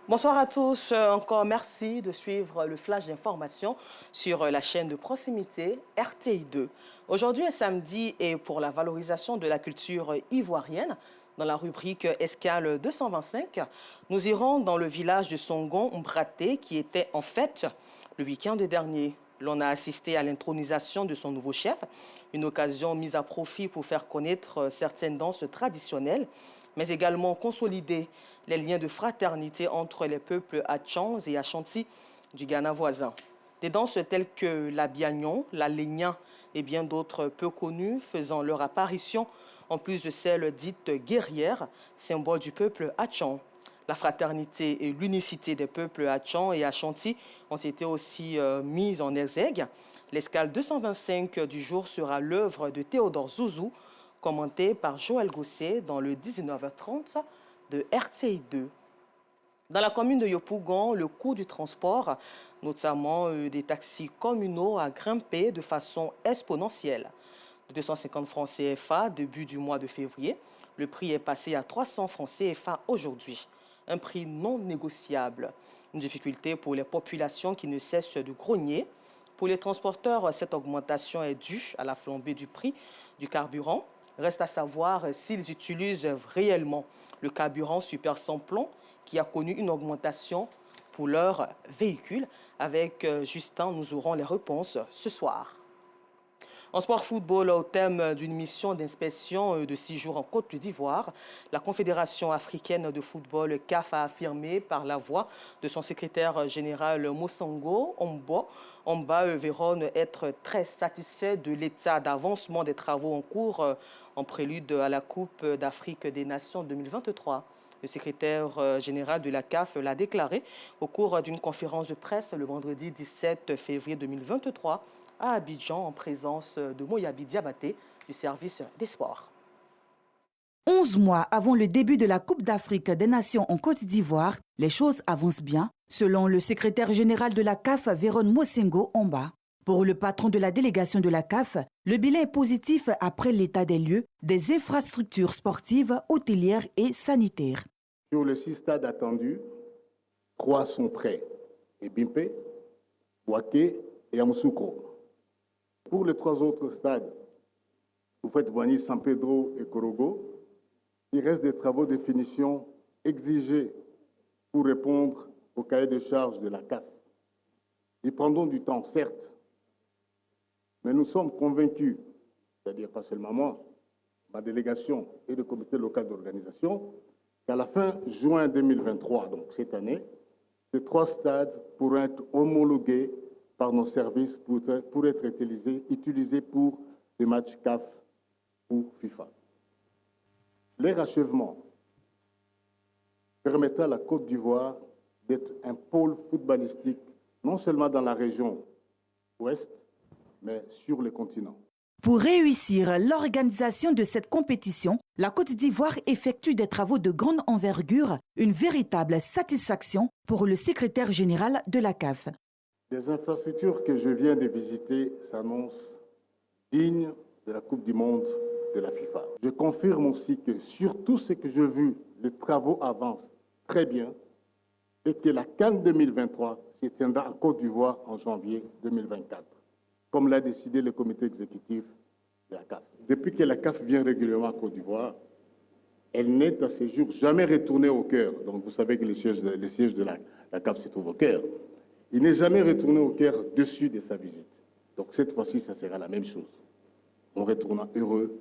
Bonsoir à tous. Encore merci de suivre le flash d'information sur la chaîne de proximité RTI2. Aujourd'hui est samedi et pour la valorisation de la culture ivoirienne, dans la rubrique Escale 225, nous irons dans le village de Songon Mbraté qui était en fête le week-end dernier. L'on a assisté à l'intronisation de son nouveau chef, une occasion mise à profit pour faire connaître certaines danses traditionnelles, mais également consolider les liens de fraternité entre les peuples Hatchans et Ashanti du Ghana voisin. Des danses telles que la biagnon, la lénia et bien d'autres peu connues faisant leur apparition, en plus de celles dites guerrières, symbole du peuple Hatchan. La fraternité et l'unicité des peuples Hatchan et Ashanti ont été aussi mises en exergue. L'escale 225 du jour sera l'œuvre de Théodore Zouzou, commenté par Joël Gosset dans le 19h30 de RTI2. Dans la commune de Yopougon, le coût du transport, notamment des taxis communaux, a grimpé de façon exponentielle. De 250 francs CFA début du mois de février, le prix est passé à 300 francs CFA aujourd'hui. Un prix non négociable. Une difficulté pour les populations qui ne cessent de grogner. Pour les transporteurs, cette augmentation est due à la flambée du prix du carburant. Reste à savoir s'ils utilisent réellement le carburant super sans plomb qui a connu une augmentation pour leur véhicule. Avec Justin, nous aurons les réponses ce soir. En sport football, au thème d'une mission d'inspection de 6 jours en Côte d'Ivoire, la Confédération africaine de football CAF a affirmé par la voix de son secrétaire général Mosango Omba Véron être très satisfait de l'état d'avancement des travaux en cours en prélude à la Coupe d'Afrique des Nations 2023. Le secrétaire général de la CAF l'a déclaré au cours d'une conférence de presse le vendredi 17 février 2023 à Abidjan en présence de Moyabi Diabaté du service des sports. 11 mois avant le début de la Coupe d'Afrique des Nations en Côte d'Ivoire, les choses avancent bien, selon le secrétaire général de la CAF, Véron Mosengo Omba. Pour le patron de la délégation de la CAF, le bilan est positif après l'état des lieux, des infrastructures sportives, hôtelières et sanitaires. Sur les 6 stades attendus, 3 sont prêts, Ebimpe, Bouaké et Amsoukro. Pour les 3 autres stades, Oufouette-Boigny, San Pedro et Korogo, il reste des travaux de finition exigés pour répondre au cahier de charges de la CAF. Ils prendront du temps, certes, mais nous sommes convaincus, c'est-à-dire pas seulement moi, ma délégation et le comité local d'organisation, qu'à la fin juin 2023, donc cette année, ces 3 stades pourront être homologués par nos services pour être utilisés pour les matchs CAF ou FIFA. Leur achèvement permettra à la Côte d'Ivoire d'être un pôle footballistique, non seulement dans la région ouest, mais sur le continent. Pour réussir l'organisation de cette compétition, la Côte d'Ivoire effectue des travaux de grande envergure, une véritable satisfaction pour le secrétaire général de la CAF. Les infrastructures que je viens de visiter s'annoncent dignes de la Coupe du Monde de la FIFA. Je confirme aussi que sur tout ce que j'ai vu, les travaux avancent très bien et que la CAN 2023 se tiendra en Côte d'Ivoire en janvier 2024, comme l'a décidé le comité exécutif de la CAF. Depuis que la CAF vient régulièrement en Côte d'Ivoire, elle n'est à ce jour jamais retournée au cœur. Donc vous savez que les sièges de la CAF se trouvent au cœur. Il n'est jamais retourné au cœur dessus de sa visite. Donc cette fois-ci, ça sera la même chose. On retournera heureux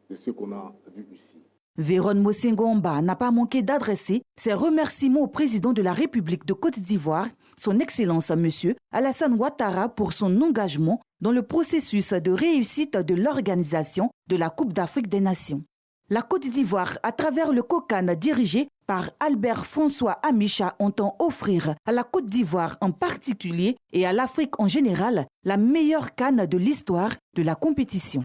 de ce qu'on a vu ici. Véron Mosengo Omba n'a pas manqué d'adresser ses remerciements au président de la République de Côte d'Ivoire, son Excellence M. Alassane Ouattara, pour son engagement dans le processus de réussite de l'organisation de la Coupe d'Afrique des Nations. La Côte d'Ivoire, à travers le COCAN dirigé par Albert François Amicha, entend offrir à la Côte d'Ivoire en particulier et à l'Afrique en général la meilleure canne de l'histoire de la compétition.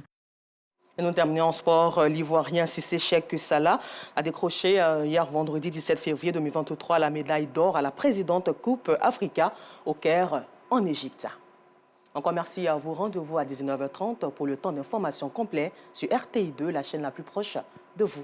Et nous terminons en sport. L'Ivoirien Cissé Cheikh Salah a décroché hier vendredi 17 février 2023 la médaille d'or à la présidente Coupe Africa au Caire en Égypte. Encore merci à vous. Rendez-vous à 19h30 pour le temps d'information complet sur RTI2, la chaîne la plus proche de vous.